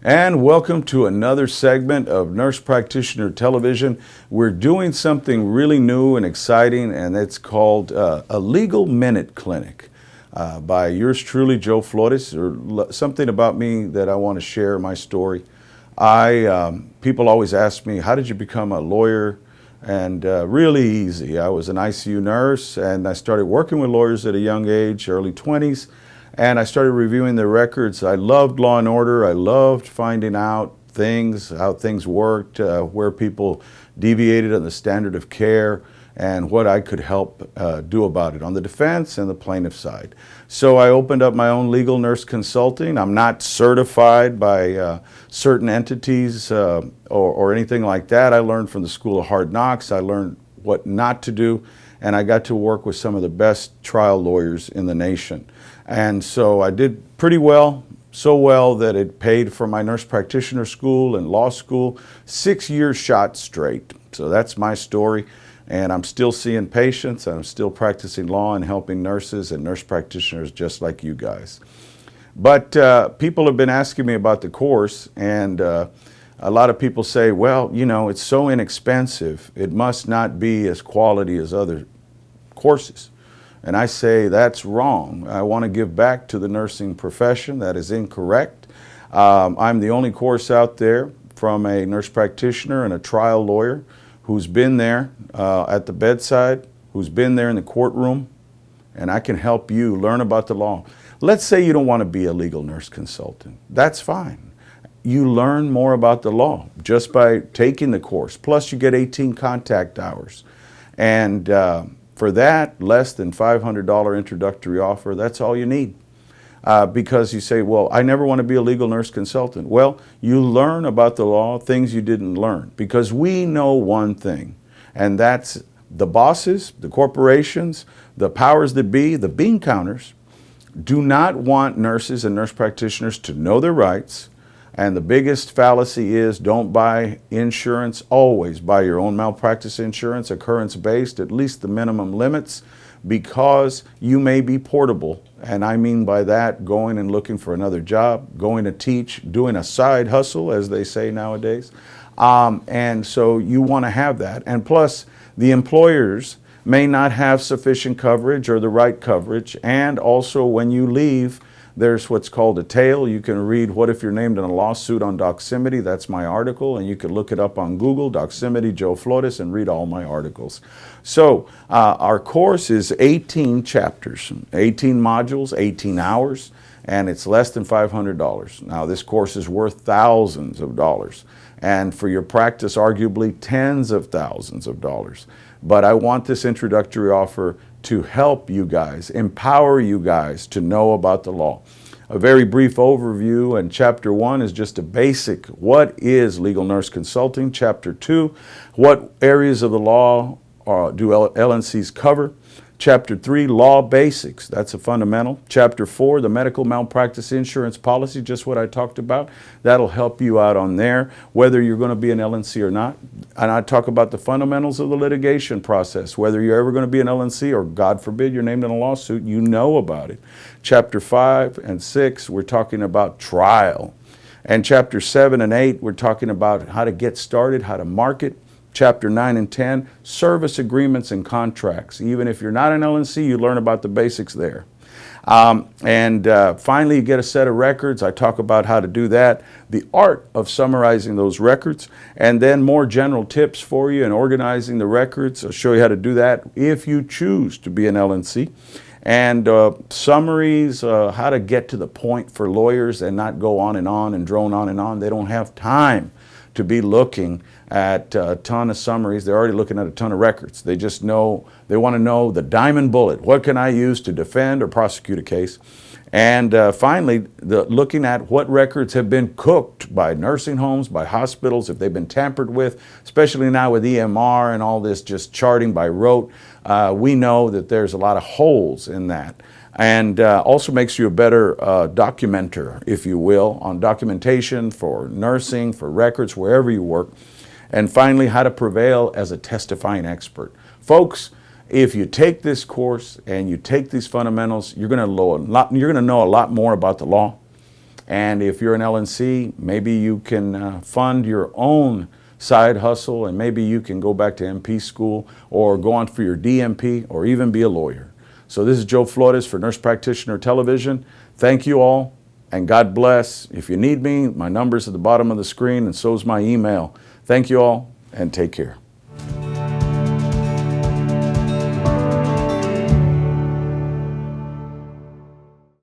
And welcome to another segment of Nurse Practitioner Television. We're doing something really new and exciting, and it's called a Legal Minute Clinic by yours truly, Joe Flores, or something about me that I want to share my story. People always ask me, how did you become a lawyer? And really easy. I was an ICU nurse, and I started working with lawyers at a young age, early 20s. And I started reviewing their records. I loved law and order. I loved finding out how things worked, where people deviated on the standard of care, and what I could help do about it on the defense and the plaintiff side. So I opened up my own legal nurse consulting. I'm not certified by certain entities or anything like that. I learned from the School of Hard Knocks. I learned what not to do, and I got to work with some of the best trial lawyers in the nation. And so I did pretty well, so well that it paid for my nurse practitioner school and law school, 6 years shot straight. So that's my story, and I'm still seeing patients, and I'm still practicing law and helping nurses and nurse practitioners just like you guys. But people have been asking me about the course, and a lot of people say, well, you know, it's so inexpensive, it must not be as quality as other courses. And I say that's wrong. I want to give back to the nursing profession. That is incorrect. I'm the only course out there from a nurse practitioner and a trial lawyer who's been there at the bedside, who's been there in the courtroom, and I can help you learn about the law. Let's say you don't want to be a legal nurse consultant. That's fine. You learn more about the law just by taking the course. Plus you get 18 contact hours. And for that, less than $500 introductory offer, that's all you need. Because you say, well, I never want to be a legal nurse consultant. Well, you learn about the law, things you didn't learn. Because we know one thing, and that's the bosses, the corporations, the powers that be, the bean counters, do not want nurses and nurse practitioners to know their rights. And the biggest fallacy is don't buy insurance. Always buy your own malpractice insurance, occurrence-based, at least the minimum limits, because you may be portable. And I mean by that, going and looking for another job, going to teach, doing a side hustle, as they say nowadays. And so you want to have that. And plus, the employers may not have sufficient coverage or the right coverage. And also, when you leave, there's what's called a tail. You can read What If You're Named in a Lawsuit on Doximity. That's my article, and you can look it up on Google, Doximity Joe Flores, and read all my articles. So our course is 18 chapters, 18 modules, 18 hours, and it's less than $500. Now this course is worth thousands of dollars, and for your practice, arguably tens of thousands of dollars. But I want this introductory offer to help you guys, empower you guys to know about the law. A very brief overview, and Chapter 1 is just a basic, what is legal nurse consulting? Chapter 2, what areas of the law do LNCs cover? Chapter 3, law basics, that's a fundamental. Chapter 4, the medical malpractice insurance policy, just what I talked about. That'll help you out on there, whether you're going to be an LNC or not. And I talk about the fundamentals of the litigation process, whether you're ever going to be an LNC or, God forbid, you're named in a lawsuit, you know about it. Chapter 5 and 6, we're talking about trial. And Chapter 7 and 8, we're talking about how to get started, how to market. Chapter 9 and 10, service agreements and contracts. Even if you're not an LNC, you learn about the basics there. Finally, you get a set of records. I talk about how to do that, the art of summarizing those records, and then more general tips for you in organizing the records. I'll show you how to do that if you choose to be an LNC. And summaries, how to get to the point for lawyers and not go on and drone on and on. They don't have time to be looking at a ton of summaries. They're already looking at a ton of records. They just know, they want to know the diamond bullet. What can I use to defend or prosecute a case? And finally, looking at what records have been cooked by nursing homes, by hospitals, if they've been tampered with, especially now with EMR and all this just charting by rote. We know that there's a lot of holes in that. And also makes you a better documenter, if you will, on documentation for nursing, for records, wherever you work. And finally, how to prevail as a testifying expert. Folks, if you take this course and you take these fundamentals, you're going to know a lot more about the law. And if you're an LNC, maybe you can fund your own side hustle, and maybe you can go back to MP school or go on for your DMP or even be a lawyer. So this is Joe Flores for Nurse Practitioner Television. Thank you all, and God bless. If you need me, my number's at the bottom of the screen, and so is my email. Thank you all, and take care.